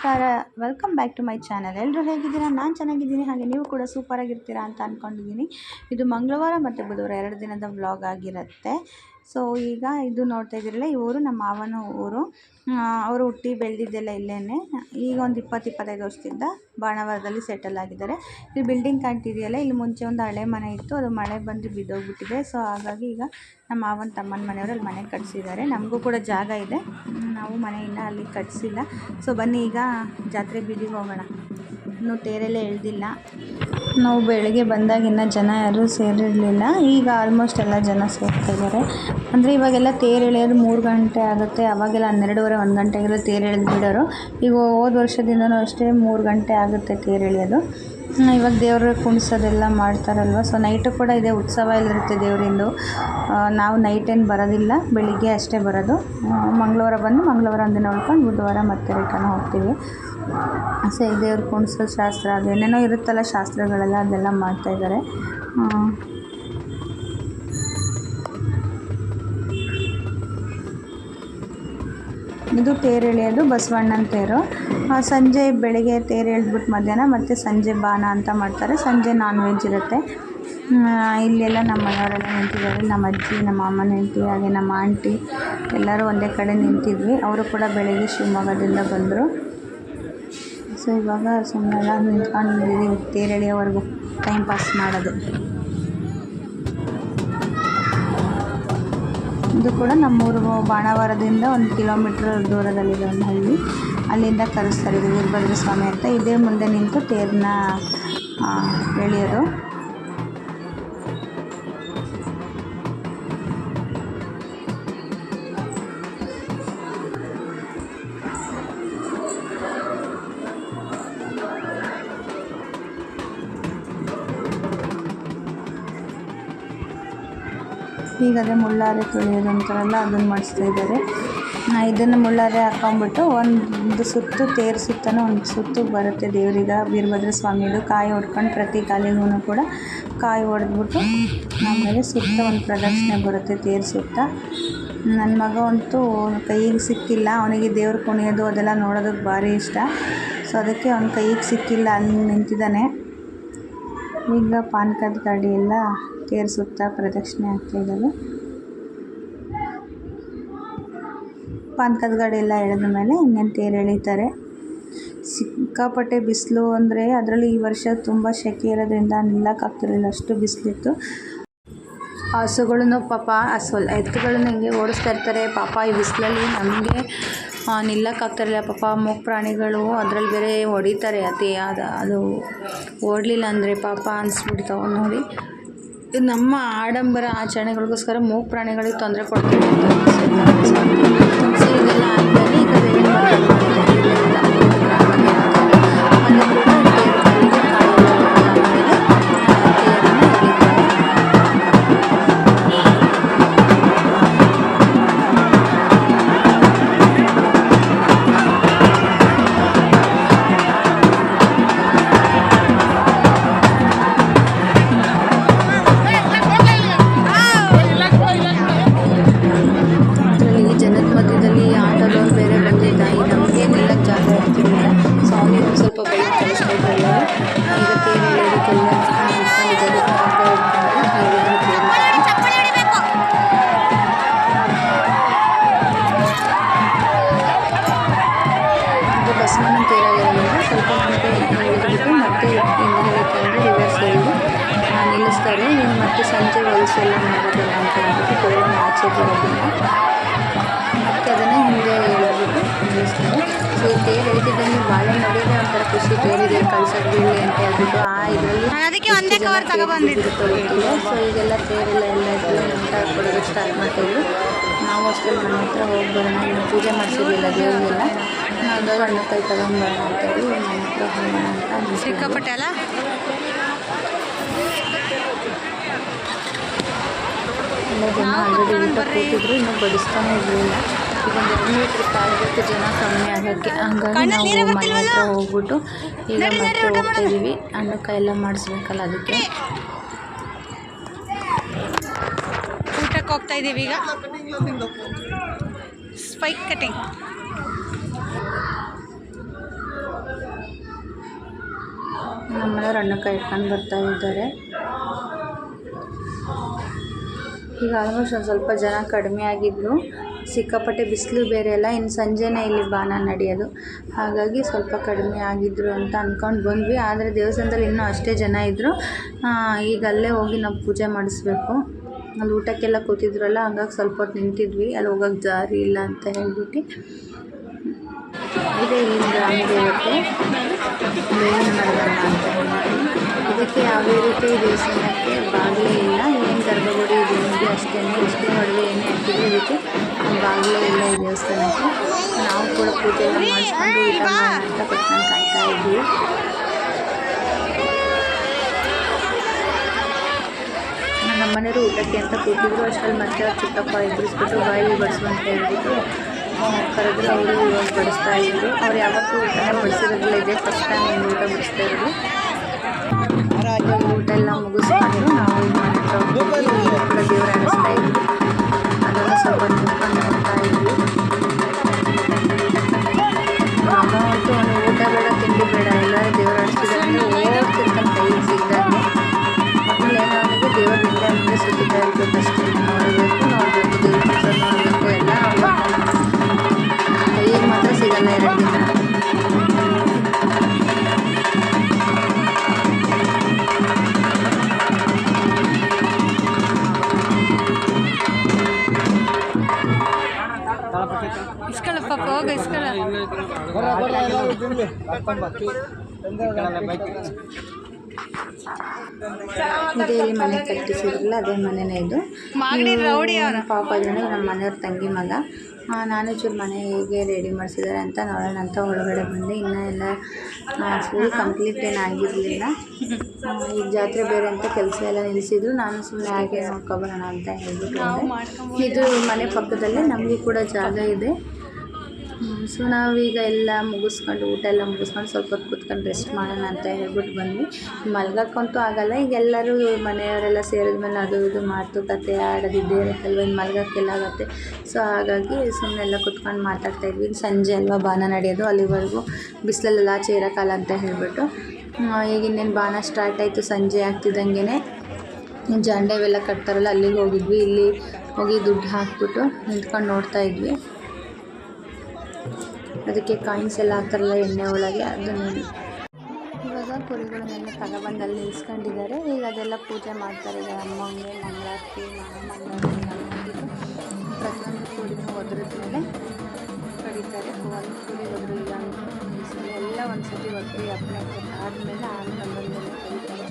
ನಮಸ್ಕಾರ, welcome back to my channel. ಎಲ್ಲರೂ ಹೇಗಿದ್ದೀರಾ? ನಾನು ಚೆನ್ನಾಗಿದ್ದೀನಿ, ಹಾಗೆ ನೀವು ಕೂಡ ಸೂಪರಾಗಿರ್ತೀರಾ ಅಂತ ಅಂದ್ಕೊಂಡಿದ್ದೀನಿ. ಇದು ಮಂಗಳವಾರ ಮತ್ತು ಬುಧವಾರ 2 ದಿನದ ವ್ಲಾಗ್ ಆಗಿರುತ್ತೆ. ಸೊ ಈಗ ಇದು ನೋಡ್ತಾ ಇದ್ದೀರಲ್ಲ, ಈ ಊರು ನಮ್ಮ ಮಾವನ ಊರು. ಅವರು ಹುಟ್ಟಿ ಬೆಳೆದಿದ್ದೆಲ್ಲ ಇಲ್ಲೇ. ಈಗ ಒಂದು 20-25 ವರ್ಷದಿಂದ ಬಾಣಾವರದಲ್ಲಿ ಸೆಟಲ್ ಆಗಿದ್ದಾರೆ. ಇಲ್ಲಿ ಬಿಲ್ಡಿಂಗ್ ಕಾಣ್ತಿದೆಯಲ್ಲ, ಇಲ್ಲಿ ಮುಂಚೆ ಒಂದು ಹಳೆ ಮನೆ ಇತ್ತು, ಅದು ಮಳೆ ಬಂದು ಬಿದ್ದೋಗ್ಬಿಟ್ಟಿದೆ. ಸೊ ಹಾಗಾಗಿ ಈಗ ನಮ್ಮ ಮಾವನ ತಮ್ಮನ ಮನೆಯವರು ಅಲ್ಲಿ ಮನೆ ಕಟ್ಸಿದ್ದಾರೆ. ನಮಗೂ ಕೂಡ ಜಾಗ ಇದೆ, ನಾವು ಮನೆಯನ್ನು ಅಲ್ಲಿ ಕಟ್ಸಿಲ್ಲ. ಸೊ ಬನ್ನಿ ಈಗ ಜಾತ್ರೆ ಬೀದಿಗೆ ಹೋಗೋಣ. ಇನ್ನೂ ತೇರೆಲ್ಲ ಎಳೆದಿಲ್ಲ. ನಾವು ಬೆಳಗ್ಗೆ ಬಂದಾಗ ಇನ್ನೂ ಜನ ಯಾರೂ ಸೇರಿರಲಿಲ್ಲ. ಈಗ ಆಲ್ಮೋಸ್ಟ್ ಎಲ್ಲ ಜನ ಸೇರ್ತಾ ಇದ್ದಾರೆ. ಅಂದರೆ ಇವಾಗೆಲ್ಲ ತೇರು ಎಳೆಯೋದು 3 ಗಂಟೆ ಆಗುತ್ತೆ. ಅವಾಗೆಲ್ಲ 12:30 1 ಗಂಟೆಗೆಲ್ಲ ತೇರು ಎಳೆದು ಬಿಡೋರು. ಈಗ ಹೋದ ವರ್ಷದಿಂದನೂ ಅಷ್ಟೇ 3 ಗಂಟೆ ಆಗುತ್ತೆ ತೇರು ಎಳೆಯೋದು. ಇವಾಗ ದೇವ್ರ ಕುಣಿಸೋದೆಲ್ಲ ಮಾಡ್ತಾರಲ್ವ. ಸೊ ನೈಟು ಕೂಡ ಇದೆ, ಉತ್ಸವ ಎಲ್ಲ ಇರುತ್ತೆ ದೇವರಿಂದು. ನಾವು ನೈಟ್ ಏನು ಬರೋದಿಲ್ಲ, ಬೆಳಿಗ್ಗೆ ಅಷ್ಟೇ ಬರೋದು. ಮಂಗಳವಾರ ಬಂದು ಮಂಗಳವಾರ ಒಂದಿನ ಉಳ್ಕೊಂಡು ಬುಧವಾರ ಮತ್ತೆ ರಿಟರ್ನ್ ಹೋಗ್ತೀವಿ. ಸೊ ದೇವ್ರ ಕುಣಿಸೋ ಶಾಸ್ತ್ರ ಅದೇನೇನೋ ಇರುತ್ತಲ್ಲ ಶಾಸ್ತ್ರಗಳೆಲ್ಲ, ಅದೆಲ್ಲ ಮಾಡ್ತಾಯಿದ್ದಾರೆ. ಇದು ತೇರು ಎಳೆಯೋದು ಬಸವಣ್ಣನ ತೇರು. ಸಂಜೆ ಬೆಳಗ್ಗೆ ತೇರು ಎಳೆದ್ಬಿಟ್ಟು ಮಧ್ಯಾಹ್ನ ಮತ್ತು ಸಂಜೆ ಬಾನ ಅಂತ ಮಾಡ್ತಾರೆ. ಸಂಜೆ ನಾನ್ ವೆಜ್ ಇರುತ್ತೆ. ಇಲ್ಲೆಲ್ಲ ನಮ್ಮ ಮನೆಯವರೆಲ್ಲ ನಿಂತಿದ್ದಾರೆ. ನಮ್ಮ ಅಜ್ಜಿ, ನಮ್ಮ ಅಮ್ಮನ ಹೆಂಡತಿ, ಹಾಗೆ ನಮ್ಮ ಆಂಟಿ ಎಲ್ಲರೂ ಒಂದೇ ಕಡೆ ನಿಂತಿದ್ವಿ. ಅವರು ಕೂಡ ಬೆಳಗ್ಗೆ ಶಿವಮೊಗ್ಗದಿಂದ ಬಂದರು. ಸೊ ಇವಾಗ ಸುಮ್ಮನೆಲ್ಲ ನಿಂತ್ಕೊಂಡಿದ್ದೀವಿ ತೇರು ಎಳೆಯೋವರೆಗೂ ಟೈಮ್ ಪಾಸ್ ಮಾಡೋದು. ಇದು ಕೂಡ ನಮ್ಮೂರು ಬಾಣಾವರದಿಂದ 1 ಕಿಲೋಮೀಟ್ರ್ ದೂರದಲ್ಲಿದೆ ಒಂದು ಹಳ್ಳಿ. ಅಲ್ಲಿಂದ ಕರೆಸ್ತಾರೆ, ಇದು ವೀರಭದ್ರ ಸ್ವಾಮಿ ಅಂತ. ಇದೇ ಮುಂದೆ ನಿಂತು ತೇರನ್ನ ಎಳೆಯೋದು. ಈಗ ಅದೇ ಮುಳ್ಳಾರೆ ತುಳಿಯೋದು ಅಂತಾರಲ್ಲ, ಅದನ್ನು ಮಾಡಿಸ್ತಾ ಇದ್ದಾರೆ. ಇದನ್ನು ಮುಳ್ಳಾರೆ ಹಾಕ್ಕೊಂಬಿಟ್ಟು ಒಂದು ಸುತ್ತು ತೇರು ಸುತ್ತನೂ ಒಂದು ಸುತ್ತು ಬರುತ್ತೆ ದೇವರಿಗೆ. ವೀರಭದ್ರ ಸ್ವಾಮಿದು ಕಾಯಿ ಹೊಡ್ಕೊಂಡು ಪ್ರತಿ ಕಾಲಿಗೂ ಕೂಡ ಕಾಯಿ ಹೊಡೆದ್ಬಿಟ್ಟು ಆಮೇಲೆ ಸುತ್ತ ಒಂದು ಪ್ರದಕ್ಷಿಣೆ ಬರುತ್ತೆ ತೇರು ಸುತ್ತ. ನನ್ನ ಮಗ ಅಂತೂ ಕೈಗೆ ಸಿಕ್ಕಿಲ್ಲ, ಅವನಿಗೆ ದೇವ್ರು ಕುಣಿಯೋದು ಅದೆಲ್ಲ ನೋಡೋದಕ್ಕೆ ಭಾರಿ ಇಷ್ಟ. ಸೊ ಅದಕ್ಕೆ ಅವನ ಕೈಗೆ ಸಿಕ್ಕಿಲ್ಲ, ಅಲ್ಲಿ ನಿಂತಿದ್ದಾನೆ. ಈಗ ಪಾನಕದ ಗಾಡಿ ಎಲ್ಲ ತೇರು ಸುತ್ತ ಪ್ರದಕ್ಷಿಣೆ ಆಗ್ತಾಯಿದ್ದಾವೆ. ಪಾನಕದ ಗಾಡಿ ಎಲ್ಲ ಎಳೆದ ಮೇಲೆ ಇನ್ನೇನು ತೇರು ಎಳೀತಾರೆ. ಸಿಕ್ಕಾಪಟ್ಟೆ ಬಿಸಿಲು, ಅಂದರೆ ಅದರಲ್ಲಿ ಈ ವರ್ಷ ತುಂಬ ಸೆಕೆ ಇರೋದ್ರಿಂದ ನಿಲ್ಲಕ್ಕಾಗ್ತಿರಲಿಲ್ಲ, ಅಷ್ಟು ಬಿಸಿಲಿತ್ತು. ಹಸುಗಳನ್ನು ಪಾಪ ಎತ್ತುಗಳನ್ನು ಹಿಂಗೆ ಓಡಿಸ್ತಾ ಇರ್ತಾರೆ ಪಾಪ ಈ ಬಿಸಿಲಲ್ಲಿ. ನಮಗೆ ನಿಲ್ಲಕ್ಕಾಗ್ತಿರಲಿಲ್ಲ ಪಾಪ. ಮೂಕ ಪ್ರಾಣಿಗಳು ಅದರಲ್ಲಿ ಬೇರೆ ಹೊಡಿತಾರೆ. ಅದು ಓಡಲಿಲ್ಲ ಅಂದರೆ ಪಾಪ ಅನಿಸ್ಬಿಡ್ತಾವೆ ನೋಡಿ. ಇದು ನಮ್ಮ ಆಡಂಬರ ಆಚರಣೆಗಳಿಗೋಸ್ಕರ ಮೂಕ ಪ್ರಾಣಿಗಳಿಗೆ ತೊಂದರೆ ಕೊಡ್ತೀವಿ ಅಂತ. ಸೊ ಇದೆಲ್ಲ ಆದಮೇಲೆ ಈಗ ಬಸವಣ್ಣನ ತೇರಾಗಿರೋದ್ರಿಂದ ಸ್ವಲ್ಪ ನಮಗೆ ಇಳಿದ್ಬಿಟ್ಟು ಮತ್ತೆ ಹಿಂದ್ಗಡೆ ತಂದು ರಿವರ್ಸ್ ಎಳೆದು ನಿಲ್ಲಿಸ್ತಾರೆ. ಇನ್ನು ಮತ್ತೆ ಸಂಜೆ ಹೊಲಸೆಲ್ಲ ಮಾಡೋದಿಲ್ಲ ಅಂತ ಹೇಳ್ಬಿಟ್ಟು ತೇರನ್ನು ಆಚೆ ಬರೋದಿಲ್ಲ, ಮತ್ತು ಅದನ್ನು ಹಿಂದೆ ಎಳೆದ್ಬಿಟ್ಟು ನಿಲ್ಲಿಸ್ತಾರೆ. ಸೊ ಈ ತೇರು ಎಳಿತಿದ್ದಂಗೆ ಬಾಳೆ ನಡೆಯೋದೇ ಒಂಥರ ಖುಷಿ. ತೇರಿಗೆ ಕಳ್ಸೋದು ಬೀಳಿ ಅಂತ ಹೇಳ್ಬಿಟ್ಟು ಇದರಲ್ಲಿ ಗೊತ್ತಿಲ್ಲ. ಸೊ ಈಗೆಲ್ಲ ತೇರೆಲ್ಲ ಊಟ ಕೊಡೋದು ಸ್ಟಾರ್ಟ್ ಮಾಡ್ತಾಯಿದ್ರು. ನಾವು ಅಷ್ಟೇ ಮನೆ ಹತ್ರ ಹೋಗ್ಬರೋಣ, ಇನ್ನು ಪೂಜೆ ಮಾಡಿಸಿರಲಿಲ್ಲ ದೇವರಿಗೆಲ್ಲ. ನಾವು ಹಣ್ಣು ಕೈ ತಗೊಂಡ್ಬರೋಣ ಅಂತೇಳಿ ಮನೆ ಹತ್ರ ಹೋಗೋಣ ಅಂತ ಸಿಕ್ಕಾಪಟ್ಟೆ ಅಲ್ಲ. ಎಲ್ಲ ಜನ ಆಲ್ರೆಡಿ ಊಟ ಕೂತಿದ್ರು, ಇನ್ನೂ ಬಡಿಸ್ತಾನೆ ಇರಲಿಲ್ಲ. ಈಗ ಒಂದು 2 ಟ್ರಿಪ್ ಆಗಬೇಕು ಜನ ಕಮ್ಮಿ ಆಗೋಕ್ಕೆ. ಹಂಗಾಗಿ ನಾವು ಮನೆ ಹತ್ರ ಹೋಗ್ಬಿಟ್ಟು ಈಗ ಮತ್ತೆ ಹೋಗ್ತಾಯಿದ್ದೀವಿ. ಹಣ್ಣು ಕೈ ಎಲ್ಲ ಮಾಡಿಸ್ಬೇಕಲ್ಲ, ಅದಕ್ಕೆ ಊಟಕ್ಕೆ ಹೋಗ್ತಾಯಿದ್ದೀವಿ. ಈಗ ಸ್ಪೈಕ್ ಕಟಿಂಗ್ ನಮ್ಮನೆಯವ್ರು ಹಣ್ಣುಕಾಯಿ ಇಟ್ಕೊಂಡು ಬರ್ತಾ ಇದ್ದಾರೆ. ಈಗ ಆಲ್ಮೋಸ್ಟ್ ಒಂದು ಸ್ವಲ್ಪ ಜನ ಕಡಿಮೆ ಆಗಿದ್ರು. ಸಿಕ್ಕಾಪಟ್ಟೆ ಬಿಸಿಲು ಬೇರೆ ಅಲ್ಲ, ಇನ್ನು ಸಂಜೆನೇ ಇಲ್ಲಿ ಬಾನ ನಡೆಯೋದು, ಹಾಗಾಗಿ ಸ್ವಲ್ಪ ಕಡಿಮೆ ಆಗಿದ್ರು ಅಂತ ಅಂದ್ಕೊಂಡು ಬಂದ್ವಿ. ಆದರೆ ದೇವಸ್ಥಾನದಲ್ಲಿ ಇನ್ನೂ ಅಷ್ಟೇ ಜನ ಇದ್ದರು. ಈಗ ಅಲ್ಲೇ ಹೋಗಿ ನಾವು ಪೂಜೆ ಮಾಡಿಸ್ಬೇಕು. ಅಲ್ಲಿ ಊಟಕ್ಕೆಲ್ಲ ಕೂತಿದ್ರಲ್ಲ, ಹಂಗಾಗಿ ಸ್ವಲ್ಪ ಹೊತ್ತು ನಿಂತಿದ್ವಿ. ಅಲ್ಲಿ ಹೋಗೋಕ್ಕೆ ದಾರಿ ಇಲ್ಲ ಅಂತ ಹೇಳ್ಬಿಟ್ಟು ಇದೇ ಇಲ್ಲಿಂದ ಅಂಗಡಿ ಇರುತ್ತೆ, ಬೇವಿನ ಮರಗಣ್ಣ ಅಂತ ಹೇಳಿ. ಇದಕ್ಕೆ ಯಾವುದೇ ರೀತಿ ದೇವಸ್ಥಾನಕ್ಕೆ ಬಾಗಿಲೇ ಇಲ್ಲ. ಏನು ಗರ್ಭಗುಡಿ ಇದೆ ನಿಮಗೆ ಅಷ್ಟೇ, ಇಷ್ಟೇ ಒಡವೆ ಏನೇ ಹಾಕಿದ್ರೆ ಇದಕ್ಕೆ ಬಾಗಿಲೇ ಇಲ್ಲ ಈ ದೇವಸ್ಥಾನಕ್ಕೆ. ನಾವು ಕೂಡ ಪೂಜೆ ಎಲ್ಲ ಮಾಡಿಸ್ಕೊಂಡು ಊಟ ಮಾಡೋಣ ಅಂತ ಕೂತ್ಕೊಂಡು ಕಾಯ್ತಾ ಇದ್ವಿ. ನಮ್ಮ ಮನೆಯವರು ಊಟಕ್ಕೆ ಅಂತ ಕೂತಿದ್ರು. ಅಷ್ಟರಲ್ಲಿ ಮತ್ತೆ ಅವ್ರು ಚಿಕ್ಕಪ್ಪ ಎದುರಿಸ್ಬಿಟ್ಟು ಬಾಯಿಗೆ ಬಡಿಸು ಅಂತ ಹೇಳ್ಬಿಟ್ಟು ಕರೆದ್ರೆ ಅವರು ಇವಾಗ ಬಡಿಸ್ತಾ ಇದ್ರು. ಅವ್ರು ಯಾವತ್ತೂ ಊಟನೇ ಬಡಿಸಿರೋದಿಲ್ಲ, ಇದೆ ಫಸ್ಟ್ ಟೈಮ್ ಒಂದು ಊಟ ಬಡಿಸ್ತಾ ಇರೋದು. ಊಟ ಎಲ್ಲ ಮುಗಿಸ್ಕೊಂಡು ನಾವು ಇದು ಮನೆ ಹೋಗಿ ಕೂಡ ದೇವ್ರ ಆಡಿಸ್ತಾ ಇದ್ವಿ. ಅದನ್ನು ಸ್ವಲ್ಪ ನಿಂತ್ಕೊಂಡು ನೋಡ್ತಾ ಇದ್ವಿ. ಅಮ್ಮ ಅಂತೂ ಒಂದು ಊಟ ಬೇಡ ತಿಂಡಿ ಬೇಡ, ಎಲ್ಲರೂ ದೇವ್ರ ಆಡಿಸ್ತಿದ್ರೆ ಓಡ್ತಿರ್ತಾನೆ ಕೈಗೆ ಸಿಗ್ದಂಗೆ. ಆಮೇಲೆ ಏನಾಗಿದೆ, ದೇವರ ಹಿಂದೆ ಮುಂದೆ ಸುತ್ತಿತಾ ಇರ್ಬೇಕು ಅಷ್ಟೇ. ನೋಡಬೇಕು ದೇವ್ರ ನೋಡಬೇಕು ಎಲ್ಲ ಕೈಗೆ ಮಾತ್ರ ಸಿಗಲ್ಲ 2 ದಿನ. ಇದೇ ಇಲ್ಲಿ ಮನೆ ಕಟ್ಟಿಸಿದ್ರಲ್ಲ ಅದೇ ಮನೆನೇ ಇದು. ಪಾಪ ಇದನ್ನು ನಮ್ಮ ಮನೆಯವ್ರ ತಂಗಿ ಮಗ. ನಾನು ಚೂರು ಮನೆ ಹೇಗೆ ರೆಡಿ ಮಾಡಿಸಿದ್ದಾರೆ ಅಂತ ನೋಡೋಣ ಅಂತ ಒಳಗಡೆ ಬಂದೆ. ಇನ್ನೂ ಎಲ್ಲ ಫುಲ್ ಕಂಪ್ಲೀಟ್ ಏನಾಗಿರಲಿಲ್ಲ. ಈಗ ಜಾತ್ರೆ ಬೇರೆ ಅಂತ ಕೆಲಸ ಎಲ್ಲ ನಿಲ್ಲಿಸಿದ್ರು. ನಾನು ಸುಮ್ಮನೆ ಹಾಗೆ ನೋಡ್ಕೊಬರೋಣ ಅಂತ ಹೇಳ್ಬಿಟ್ಟು ಇದು ಮನೆ ಪಕ್ಕದಲ್ಲೇ ನಮಗೆ ಕೂಡ ಜಾಗ ಇದೆ. ಸೊ ನಾವೀಗ ಎಲ್ಲ ಮುಗಿಸ್ಕೊಂಡು ಊಟ ಎಲ್ಲ ಮುಗಿಸ್ಕೊಂಡು ಸ್ವಲ್ಪ ಹೊತ್ತು ಕೂತ್ಕೊಂಡು ರೆಸ್ಟ್ ಮಾಡೋಣ ಅಂತ ಹೇಳ್ಬಿಟ್ಟು ಬಂದ್ವಿ. ಮಲ್ಗೋಕ್ಕಂತೂ ಆಗಲ್ಲ, ಈಗ ಎಲ್ಲರೂ ಮನೆಯವರೆಲ್ಲ ಸೇರಿದ ಮೇಲೆ ಅದು ಇದು ಮಾತುಕತೆ ಆಡೋದಿದ್ದೇ ಇರುತ್ತಲ್ವ, ಇನ್ನು ಮಲ್ಗೋಕ್ಕೆಲ್ಲ ಆಗುತ್ತೆ. ಸೊ ಹಾಗಾಗಿ ಸುಮ್ಮನೆ ಎಲ್ಲ ಕೂತ್ಕೊಂಡು ಮಾತಾಡ್ತಾಯಿದ್ವಿ. ಈಗ ಸಂಜೆ ಅಲ್ವಾ ಬಾನ ನಡೆಯೋದು, ಅಲ್ಲಿವರೆಗೂ ಬಿಸಿಲಲ್ಲೆಲ್ಲ ಆಚೆ ಇರೋಕ್ಕಲ್ಲ ಅಂತ ಹೇಳಿಬಿಟ್ಟು ಈಗ ಇನ್ನೇನು ಬಾನ ಸ್ಟಾರ್ಟ್ ಆಯಿತು. ಸಂಜೆ ಆಗ್ತಿದ್ದಂಗೆ ಜಾಂಡವೆಲ್ಲ ಕಟ್ತಾರಲ್ಲ ಅಲ್ಲಿಗೆ ಹೋಗಿದ್ವಿ. ಇಲ್ಲಿ ಹೋಗಿ ದುಡ್ಡು ಹಾಕ್ಬಿಟ್ಟು ನಿಂತ್ಕೊಂಡು ನೋಡ್ತಾ ಇದ್ವಿ. ಅದಕ್ಕೆ ಕಾಯಿನ್ಸ್ ಎಲ್ಲ ಹಾಕ್ತಾರಲ್ಲ ಎಣ್ಣೆ ಒಳಗೆ, ಅದನ್ನು ಇವಾಗ ಕುರಿಗಳನ್ನೆಲ್ಲ ತಗೊಬಂದಲ್ಲಿ ನಿಲ್ಸ್ಕೊಂಡಿದ್ದಾರೆ. ಈಗ ಅದೆಲ್ಲ ಪೂಜೆ ಮಾಡ್ತಾರೆ. ಈಗ ಅಮ್ಮಂಗೆ ಮಂಗಳಾರತಿ ಮಂಗಳಾರತಿ ಪ್ರತಿಯೊಂದು ಕುರಿನೂ ಒದ್ರದ್ಮೇಲೆ ಕಡಿತಾರೆ. ಒಂದು ಕುರಿ ಒದ್ರಿಲ್ಲ ಎಲ್ಲ ಒಂದು ಸತಿ ಒದ್ರಿ ಹಬ್ಬನ ಆದಮೇಲೆ ಆಮೇಲೆ ಕಡಿತಾರೆ.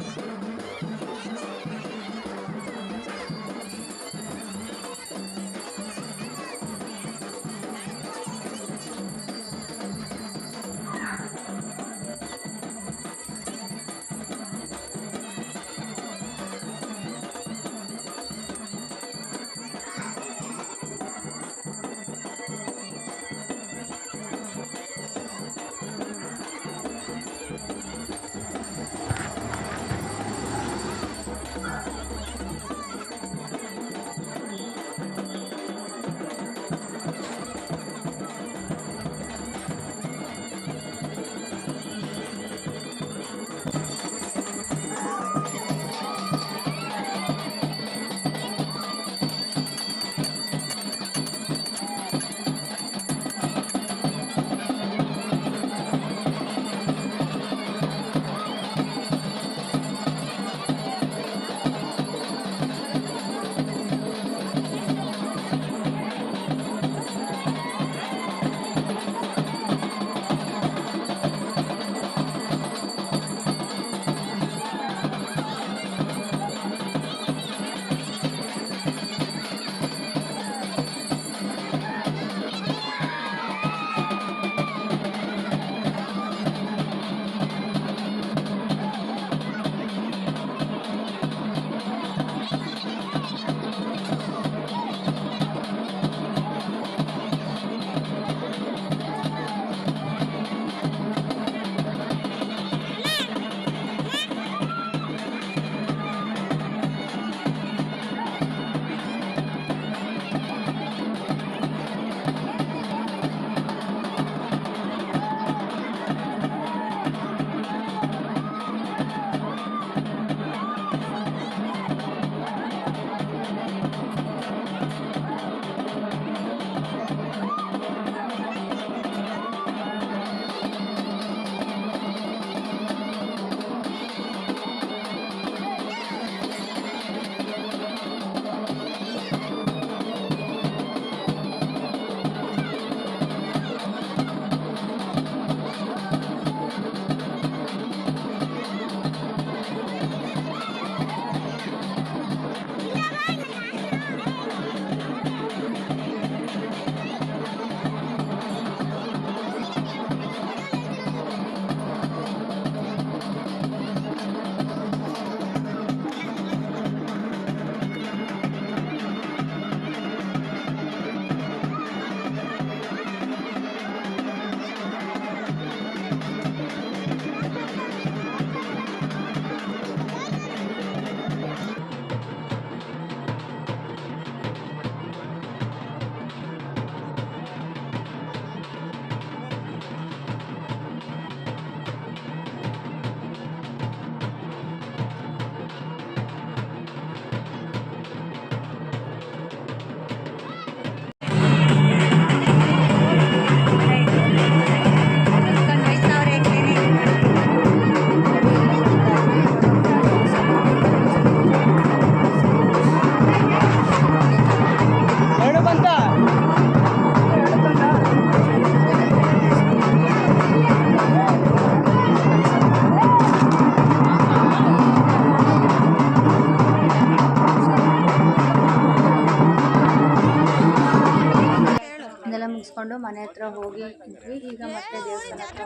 ಇದ್ವಿ. ಈಗ ಮತ್ತೆ ದೇವಸ್ಥಾನ ಹತ್ರ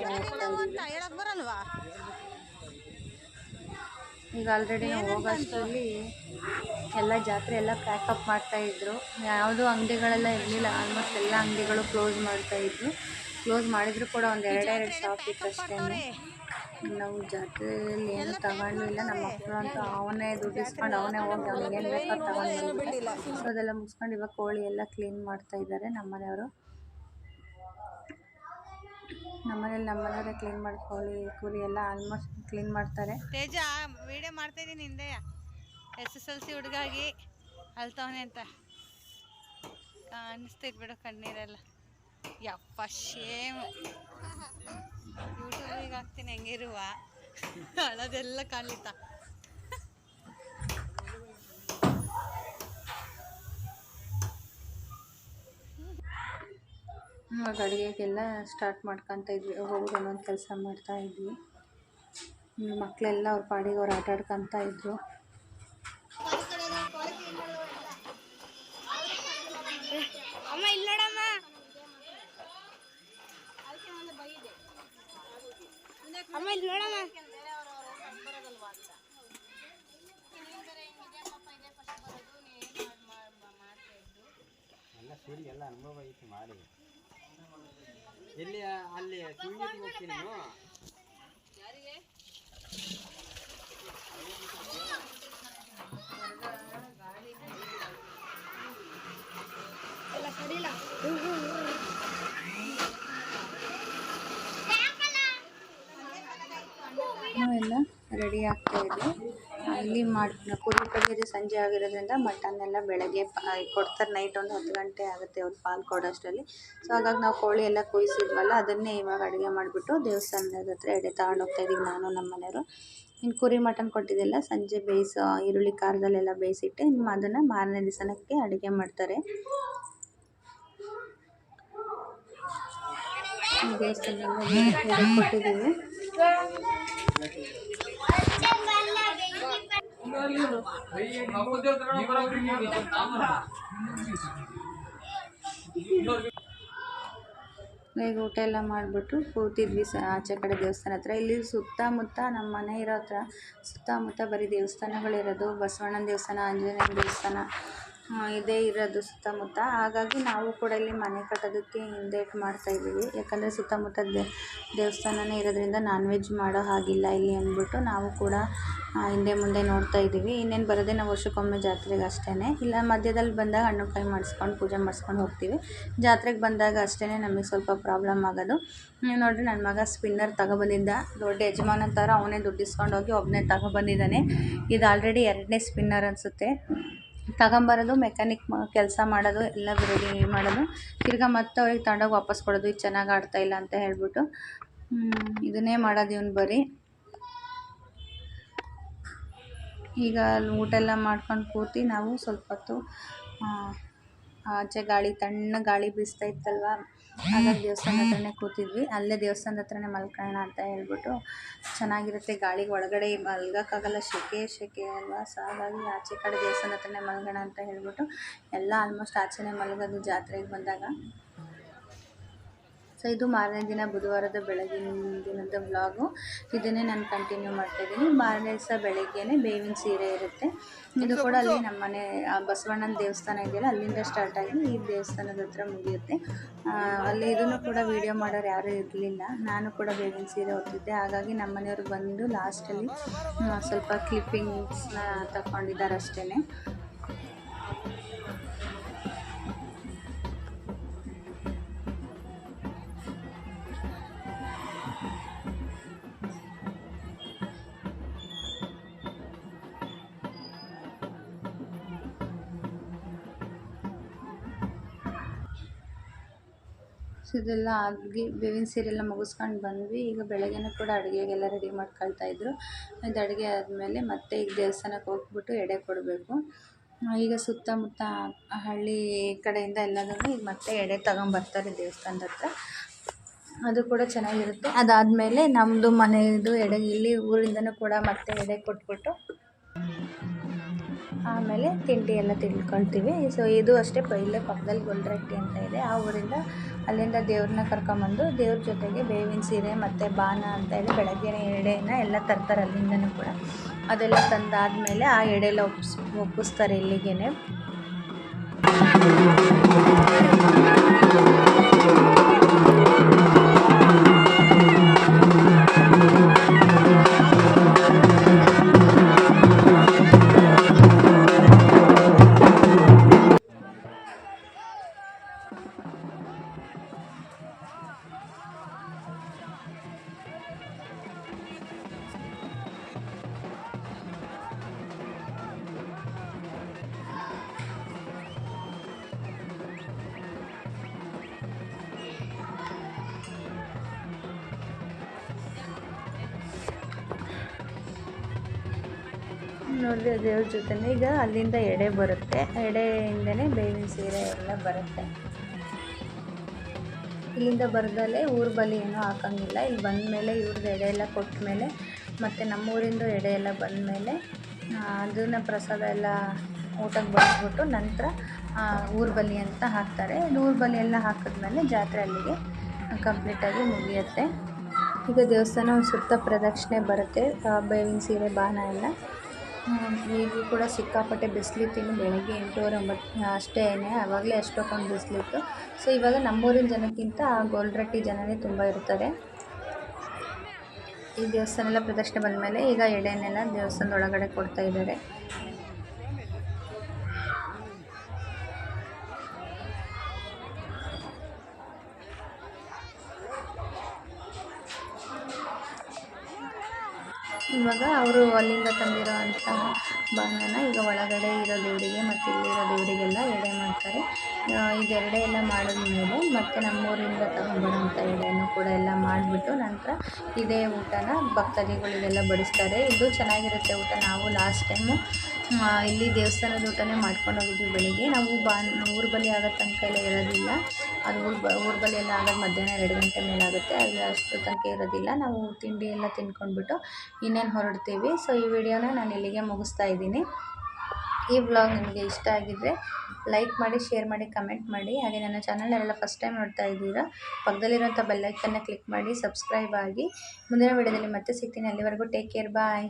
ಹೋಗ್ತಾ ಇದ್ದೀವಿ. ಈಗ ಆಲ್ರೆಡಿ ನಾವು ಹೋಗೋಷ್ಟರಲ್ಲಿ ಎಲ್ಲ ಜಾತ್ರೆ ಎಲ್ಲ ಪ್ಯಾಕಪ್ ಮಾಡ್ತಾಯಿದ್ರು. ಯಾವುದೂ ಅಂಗಡಿಗಳೆಲ್ಲ ಇರಲಿಲ್ಲ. ಆಲ್ಮೋಸ್ಟ್ ಎಲ್ಲ ಅಂಗಡಿಗಳು ಕ್ಲೋಸ್ ಮಾಡ್ತಾಯಿದ್ರು. ಕ್ಲೋಸ್ ಮಾಡಿದ್ರು ಕೂಡ ಒಂದು ಎರಡೆರಡು ಶಾಪ್ ಇತ್ತು ಅಷ್ಟೇ. ನಾವು ಜಾತ್ರೆಯಲ್ಲಿ ಏನು ತಗೊಂಡಿಲ್ಲ. ನಮ್ಮ ಮಕ್ಕಳು ಅಂತೂ ಅವನೇ ದುಡ್ಡಿಸ್ಕೊಂಡು ಅವನೇ ಹೋಗಿ ಅವ್ನಿಗೆ ಏನು ಬೇಕೋ ತಗೊಂಡು. ಸೊ ಅದೆಲ್ಲ ಮುಗಿಸ್ಕೊಂಡು ಇವಾಗ ಕೋಳಿ ಎಲ್ಲ ಕ್ಲೀನ್ ಮಾಡ್ತಾ ಇದ್ದಾರೆ ನಮ್ಮನೆಯವರು. ನಮ್ಮನೆಯವರೇ ಕ್ಲೀನ್ ಮಾಡಿ ಕೋಳಿ ಕುರಿ ಎಲ್ಲ ಆಲ್ಮೋಸ್ಟ್ ಕ್ಲೀನ್ ಮಾಡ್ತಾರೆ. ತೇಜ ವಿಡಿಯೋ ಮಾಡ್ತಾ ಇದ್ದೀನಿ ಹಿಂದೆ SSLC ಹುಡುಗಾಗಿ ಅಳ್ತವನೆ ಅಂತ ಕಾಣಿಸ್ತೈತೆ ಬಿಡು ಕಣ್ಣೀರೆಲ್ಲ. ಯಪ್ಪ ಶೇಮ್. ಯೂಟ್ಯೂಬಿಗೆ ಹಾಕ್ತೀನಿ ಹೆಂಗಿರುವ ಅಳೋದೆಲ್ಲ ಕಾಣ್ಲಿತ್ತ. ಇವಾಗ ಅಡುಗೆಗೆಲ್ಲ ಸ್ಟಾರ್ಟ್ ಮಾಡ್ಕೊತ ಇದ್ವಿ. ಒಬ್ಬೊಬ್ರು ಒಂದೊಂದು ಕೆಲಸ ಮಾಡ್ತಾ ಇದ್ವಿ. ಮಕ್ಕಳೆಲ್ಲ ಅವ್ರ ಪಾಡಿಗೆ ಅವ್ರು ಆಟ ಆಡ್ಕೊತ ಇದ್ರು. ಅಮ್ಮ ಇಲ್ಲಿ ನೋಡಮ್ಮ. ಅಮ್ಮ ಇಲ್ಲಿ ನೋಡಮ್ಮ. ಎಲ್ಲ ಸೂರಿ ಎಲ್ಲ ಅನುಭವ ಐತಿ ಮಾಡಿ. ಎಲ್ಲಿ ಅಲ್ಲಿ ಸುಳ್ಳಿಗೆ ಹೋಗ್ತೀನಿ ನೀನು. ಯಾರಿಗೆ ಎಲ್ಲ ಸರಿಲ್ಲ. ನಾವೆಲ್ಲ ರೆಡಿ ಆಗ್ತಾ ಇದ್ವಿ. ಇಲ್ಲಿ ಕುರಿ ಕಡಿಯೋದು ಸಂಜೆ ಆಗಿರೋದ್ರಿಂದ ಮಟನ್ ಎಲ್ಲ ಬೆಳಗ್ಗೆ ಕೊಡ್ತಾರೆ. ನೈಟ್ ಒಂದು 10 ಗಂಟೆ ಆಗುತ್ತೆ ಅವ್ರು ಪಾಲು ಕೊಡೋಷ್ಟರಲ್ಲಿ. ಸೊ ಹಾಗಾಗಿ ನಾವು ಕೋಳಿ ಎಲ್ಲ ಕುಯ್ಸಿದ್ವಲ್ಲ ಅದನ್ನೇ ಇವಾಗ ಅಡುಗೆ ಮಾಡಿಬಿಟ್ಟು ದೇವಸ್ಥಾನದ ಹತ್ರ ಎಡೆ ತಗೊಂಡು ಹೋಗ್ತಾ ಇದ್ದೀವಿ ನಾನು ನಮ್ಮ ಮನೆಯವರು. ಇನ್ನು ಕುರಿ ಮಟನ್ ಕೊಟ್ಟಿದ್ದೆಲ್ಲ ಸಂಜೆ ಬೇಯಿಸೋ ಈರುಳ್ಳಿ ಖಾರದಲ್ಲೆಲ್ಲ ಬೇಯಿಸಿಟ್ಟು ಇನ್ನು ಅದನ್ನು ಮಾರನೇ ದಿವಸಕ್ಕೆ ಅಡುಗೆ ಮಾಡ್ತಾರೆ. ದೇವಸ್ಥಾನದಲ್ಲಿ ಎಡೆ ಕೊಟ್ಟಿದ್ದೀವಿ. ಈಗ ಊಟ ಎಲ್ಲ ಮಾಡಿಬಿಟ್ಟು ಕೂತಿದ್ವಿ ಆಚೆ ಕಡೆ ದೇವಸ್ಥಾನ ಹತ್ರ. ಇಲ್ಲಿ ಸುತ್ತಮುತ್ತ ನಮ್ಮ ಮನೆ ಇರೋ ಹತ್ರ ಸುತ್ತಮುತ್ತ ಬರೀ ದೇವಸ್ಥಾನಗಳಿರೋದು. ಬಸವಣ್ಣನ ದೇವಸ್ಥಾನ, ಆಂಜನೇಯ ದೇವಸ್ಥಾನ ಇದೇ ಇರೋದು ಸುತ್ತಮುತ್ತ. ಹಾಗಾಗಿ ನಾವು ಕೂಡ ಇಲ್ಲಿ ಮನೆ ಕಟ್ಟೋದಕ್ಕೆ ಹಿಂದೇಟು ಮಾಡ್ತಾಯಿದ್ದೀವಿ. ಯಾಕಂದರೆ ಸುತ್ತಮುತ್ತ ದೇವಸ್ಥಾನನೇ ಇರೋದ್ರಿಂದ ನಾನ್ ವೆಜ್ ಮಾಡೋ ಹಾಗಿಲ್ಲ ಇಲ್ಲಿ ಅಂದ್ಬಿಟ್ಟು ನಾವು ಕೂಡ ಹಿಂದೆ ಮುಂದೆ ನೋಡ್ತಾ ಇದ್ದೀವಿ. ಇನ್ನೇನು ಬರೋದೇ ನಾವು ವರ್ಷಕ್ಕೊಮ್ಮೆ ಜಾತ್ರೆಗೆ ಅಷ್ಟೇ. ಇಲ್ಲ ಮಧ್ಯದಲ್ಲಿ ಬಂದಾಗ ಹಣ್ಣು ಕಾಯಿ ಮಾಡಿಸ್ಕೊಂಡು ಪೂಜೆ ಮಾಡಿಸ್ಕೊಂಡು ಹೋಗ್ತೀವಿ. ಜಾತ್ರೆಗೆ ಬಂದಾಗ ಅಷ್ಟೇ ನಮಗೆ ಸ್ವಲ್ಪ ಪ್ರಾಬ್ಲಮ್ ಆಗೋದು. ನೋಡಿರಿ ನನ್ನ ಮಗ ಸ್ಪಿನ್ನರ್ ತಗೊಬಂದಿದ್ದ. ದೊಡ್ಡ ಯಜಮಾನ ಥರ ಅವನೇ ದುಡ್ಡಿಸ್ಕೊಂಡು ಹೋಗಿ ಒಬ್ಬನೇ ತಗೊಬಂದಿದ್ದಾನೆ. ಇದು ಆಲ್ರೆಡಿ 2ನೇ ಸ್ಪಿನ್ನರ್ ಅನಿಸುತ್ತೆ. ತಗೊಂಬರೋದು, ಮೆಕ್ಯಾನಿಕ್ ಕೆಲಸ ಮಾಡೋದು, ಎಲ್ಲ ರೆಡಿ ಮಾಡೋದು, ತಿರ್ಗಾ ಮತ್ತೆ ಅವ್ರಿಗೆ ತಗೊಂಡೋಗಿ ವಾಪಸ್ ಕೊಡೋದು. ಇದು ಚೆನ್ನಾಗಿ ಆಡ್ತಾಯಿಲ್ಲ ಅಂತ ಹೇಳ್ಬಿಟ್ಟು ಇದನ್ನೇ ಮಾಡೋದು ಇವನು ಬರೀ. ಈಗ ಊಟ ಎಲ್ಲ ಮಾಡ್ಕೊಂಡು ಕೂತು ನಾವು ಸ್ವಲ್ಪ ಹೊತ್ತು ಆಚೆ ತಣ್ಣ ಗಾಳಿ ಬೀಸ್ತಾ ಇತ್ತಲ್ವ, ಹಾಗಾಗಿ ದೇವಸ್ಥಾನದ ಹತ್ರನೇ ಕೂತಿದ್ವಿ. ಅಲ್ಲೇ ದೇವಸ್ಥಾನದ ಹತ್ರನೇ ಮಲ್ಕೊಳ್ಳೋಣ ಅಂತ ಹೇಳ್ಬಿಟ್ಟು ಚೆನ್ನಾಗಿರುತ್ತೆ ಗಾಳಿಗೆ. ಒಳಗಡೆ ಮಲ್ಗೋಕ್ಕಾಗಲ್ಲ, ಸೆಕೆ ಅಲ್ವಾ. ಸೊ ಹಾಗಾಗಿ ಆಚೆ ಕಡೆ ದೇವಸ್ಥಾನದ ಹತ್ರನೇ ಮಲ್ಗೋಣ ಅಂತ ಹೇಳ್ಬಿಟ್ಟು ಎಲ್ಲ ಆಲ್ಮೋಸ್ಟ್ ಆಚೆನೇ ಮಲಗೋದು ಜಾತ್ರೆಗೆ ಬಂದಾಗ. ಸೊ ಇದು ಮಾರನೇ ದಿನ ಬುಧವಾರದ ಬೆಳಗಿನ ದಿನದ ವ್ಲಾಗು. ಇದನ್ನೇ ನಾನು ಕಂಟಿನ್ಯೂ ಮಾಡ್ತಾಯಿದ್ದೀನಿ. ಮಾರನೇ ದಿವಸ ಬೆಳಗ್ಗೆನೇ ಬೇವಿನ ಸೀರೆ ಇರುತ್ತೆ. ಇದು ಕೂಡ ಅಲ್ಲಿ ನಮ್ಮ ಮನೆ ಬಸವಣ್ಣನ ದೇವಸ್ಥಾನ ಇದೆಯಲ್ಲ ಅಲ್ಲಿಂದ ಸ್ಟಾರ್ಟ್ ಆಗಿ ಈ ದೇವಸ್ಥಾನದ ಹತ್ರ ಮುಗಿಯುತ್ತೆ. ಅಲ್ಲಿ ಇದನ್ನು ಕೂಡ ವೀಡಿಯೋ ಮಾಡೋರು ಯಾರೂ ಇರಲಿಲ್ಲ. ನಾನು ಕೂಡ ಬೇವಿನ ಸೀರೆ ಹೊತ್ತಿದ್ದೆ. ಹಾಗಾಗಿ ನಮ್ಮ ಮನೆಯವರು ಬಂದು ಲಾಸ್ಟಲ್ಲಿ ಸ್ವಲ್ಪ ಕ್ಲಿಪ್ಪಿಂಗ್ಸ್ನ ತಗೊಂಡಿದ್ದಾರೆ ಅಷ್ಟೇ. ಇದೆಲ್ಲ ಆಗಿ ಬೇವಿನ ಸೀರೆಲ್ಲ ಮುಗಿಸ್ಕೊಂಡು ಬಂದ್ವಿ. ಈಗ ಬೆಳಗ್ಗೆನೂ ಕೂಡ ಅಡುಗೆಗೆಲ್ಲ ರೆಡಿ ಮಾಡ್ಕೊಳ್ತಾಯಿದ್ರು. ಇದು ಅಡುಗೆ ಆದಮೇಲೆ ಮತ್ತೆ ಈಗ ದೇವಸ್ಥಾನಕ್ಕೆ ಹೋಗ್ಬಿಟ್ಟು ಎಡೆ ಕೊಡಬೇಕು. ಈಗ ಸುತ್ತಮುತ್ತ ಹಳ್ಳಿ ಕಡೆಯಿಂದ ಎಲ್ಲದನ್ನು ಈಗ ಮತ್ತೆ ಎಡೆ ತಗೊಂಬರ್ತಾರೆ ದೇವಸ್ಥಾನದ ಹತ್ರ. ಅದು ಕೂಡ ಚೆನ್ನಾಗಿರುತ್ತೆ. ಅದಾದಮೇಲೆ ನಮ್ಮದು ಮನೆಯದು ಎಡೆ ಇಲ್ಲಿ ಊರಿಂದನೂ ಕೂಡ ಮತ್ತೆ ಎಡೆ ಕೊಟ್ಬಿಟ್ಟು ಆಮೇಲೆ ತಿಂಡಿ ಎಲ್ಲ ತಿಳ್ಕೊಳ್ತೀವಿ. ಸೊ ಇದು ಅಷ್ಟೇ ಇಲ್ಲೇ ಪಕ್ಕದಲ್ಲಿ ಗೊಲ್ರಟ್ಟಿ ಅಂತ ಇದೆ, ಆ ಊರಿಂದ ಅಲ್ಲಿಂದ ದೇವ್ರನ್ನ ಕರ್ಕೊಂಬಂದು ದೇವ್ರ ಜೊತೆಗೆ ಬೇವಿನ ಸೀರೆ ಮತ್ತು ಬಾನ ಅಂತ ಹೇಳಿ ಬೆಳಗ್ಗೆನೇ ಎಡೆನ ಎಲ್ಲ ತರ್ತಾರೆ ಅಲ್ಲಿಂದನೂ ಕೂಡ. ಅದೆಲ್ಲ ತಂದಾದಮೇಲೆ ಆ ಎಡೆಲ್ಲ ಒಪ್ಪಿಸ್ತಾರೆ ಇಲ್ಲಿಗೇ. ನೋಡಿದ್ರೆ ದೇವ್ರ ಜೊತೆನೇ ಈಗ ಅಲ್ಲಿಂದ ಎಡೆ ಬರುತ್ತೆ, ಎಡೆಯಿಂದನೇ ಬೇವಿನ ಸೀರೆ ಎಲ್ಲ ಬರುತ್ತೆ. ಇಲ್ಲಿಂದ ಬರ್ದಲ್ಲೇ ಊರ ಬಲಿ ಏನೂ ಹಾಕೋಂಗಿಲ್ಲ. ಇಲ್ಲಿ ಬಂದಮೇಲೆ ಇವ್ರದ್ದು ಎಡೆ ಎಲ್ಲ ಕೊಟ್ಟ ಮೇಲೆ ಮತ್ತು ನಮ್ಮೂರಿಂದು ಎಡೆ ಎಲ್ಲ ಬಂದಮೇಲೆ ಅದನ್ನು ಪ್ರಸಾದ ಎಲ್ಲ ಊಟಕ್ಕೆ ಬಡಿಸ್ಬಿಟ್ಟು ನಂತರ ಊರ ಬಲಿ ಅಂತ ಹಾಕ್ತಾರೆ. ಊರ ಬಲಿ ಎಲ್ಲ ಹಾಕಿದ್ಮೇಲೆ ಜಾತ್ರೆ ಅಲ್ಲಿಗೆ ಕಂಪ್ಲೀಟಾಗಿ ಮುಗಿಯುತ್ತೆ. ಈಗ ದೇವಸ್ಥಾನ ಒಂದು ಸುತ್ತ ಪ್ರದಕ್ಷಿಣೆ ಬರುತ್ತೆ, ಬೇವಿನ ಸೀರೆ ಬಾನ ಎಲ್ಲ. ಈಗಲೂ ಕೂಡ ಸಿಕ್ಕಾಪಟ್ಟೆ ಬಿಸಿಲಿತ್ತು, ಇನ್ನು ಬೆಳಗ್ಗೆ 8:30 9 ಅಷ್ಟೇ, ಆವಾಗಲೇ ಅಷ್ಟೊಂದು ಬಿಸಿಲಿತ್ತು. ಸೊ ಇವಾಗ ನಮ್ಮೂರಿನ ಜನಕ್ಕಿಂತ ಗೊಲ್ರಟ್ಟಿ ಜನನೇ ತುಂಬ ಇರ್ತಾರೆ. ಈ ದೇವಸ್ಥಾನ ಎಲ್ಲ ಪ್ರದಕ್ಷಿಣೆ ಬಂದಮೇಲೆ ಈಗ ಎಡೆನೆಲ್ಲ ದೇವಸ್ಥಾನದ ಒಳಗಡೆ ಕೊಡ್ತಾ ಇದ್ದಾರೆ. ಇವಾಗ ಅವರು ಅಲ್ಲಿಂದ ತಂದಿರೋ ಅಂತಹ ಬಾಣನ ಈಗ ಒಳಗಡೆ ಇರೋ ದೇವರಿಗೆ ಮತ್ತು ಇಲ್ಲಿರೋ ದೇವರಿಗೆಲ್ಲ ಎಡೆ ಮಾಡ್ತಾರೆ. ಇದೆರಡೆ ಎಲ್ಲ ಮಾಡಿದ್ಮೇಲೆ ಮತ್ತು ನಮ್ಮೂರಿಂದ ತಗೊಂಡ್ಬರೋಂಥ ಎಡೆಯನ್ನು ಕೂಡ ಎಲ್ಲ ಮಾಡಿಬಿಟ್ಟು ನಂತರ ಇದೇ ಊಟನ ಭಕ್ತಾದಿಗಳಿಗೆಲ್ಲ ಬಡಿಸ್ತಾರೆ. ಇದು ಚೆನ್ನಾಗಿರುತ್ತೆ ಊಟ. ನಾವು ಲಾಸ್ಟ್ ಟೈಮು ಇಲ್ಲಿ ದೇವಸ್ಥಾನದ ಊಟನೇ ಮಾಡ್ಕೊಂಡು ಹೋಗಿದ್ವಿ ಬೆಳಿಗ್ಗೆ. ನಾವು ಊರ ಬಲಿ ಆಗೋ ತನಕ ಎಲ್ಲ ಇರೋದಿಲ್ಲ, ಅದು ಊರ ಬಲಿ ಎಲ್ಲ ಆಗೋದು ಮಧ್ಯಾಹ್ನ 2 ಗಂಟೆ ಮೇಲಾಗುತ್ತೆ, ಅಲ್ಲಿ ಅಷ್ಟು ತನಕ ಇರೋದಿಲ್ಲ. ನಾವು ತಿಂಡಿ ಎಲ್ಲ ತಿಂದ್ಕೊಂಡ್ಬಿಟ್ಟು ಇನ್ನೇನು ಹೊರಡ್ತೀವಿ. ಸೊ ಈ ವಿಡಿಯೋನ ನಾನು ಇಲ್ಲಿಗೆ ಮುಗಿಸ್ತಾ ಇದ್ದೀನಿ. ಈ ವ್ಲಾಗ್ ನಿಮಗೆ ಇಷ್ಟ ಆಗಿದ್ದರೆ ಲೈಕ್ ಮಾಡಿ, ಶೇರ್ ಮಾಡಿ, ಕಮೆಂಟ್ ಮಾಡಿ. ಹಾಗೆ ನನ್ನ ಚಾನಲ್ನೆಲ್ಲ ಫಸ್ಟ್ ಟೈಮ್ ನೋಡ್ತಾ ಇದ್ದೀರಾ, ಪಕ್ಕದಲ್ಲಿರೋಂಥ ಬೆಲ್ಲೈಕನ್ನ ಕ್ಲಿಕ್ ಮಾಡಿ ಸಬ್ಸ್ಕ್ರೈಬ್ ಆಗಿ. ಮುಂದಿನ ವಿಡಿಯೋದಲ್ಲಿ ಮತ್ತೆ ಸಿಗ್ತೀನಿ. ಅಲ್ಲಿವರೆಗೂ ಟೇಕ್ ಕೇರ್, ಬಾಯ್.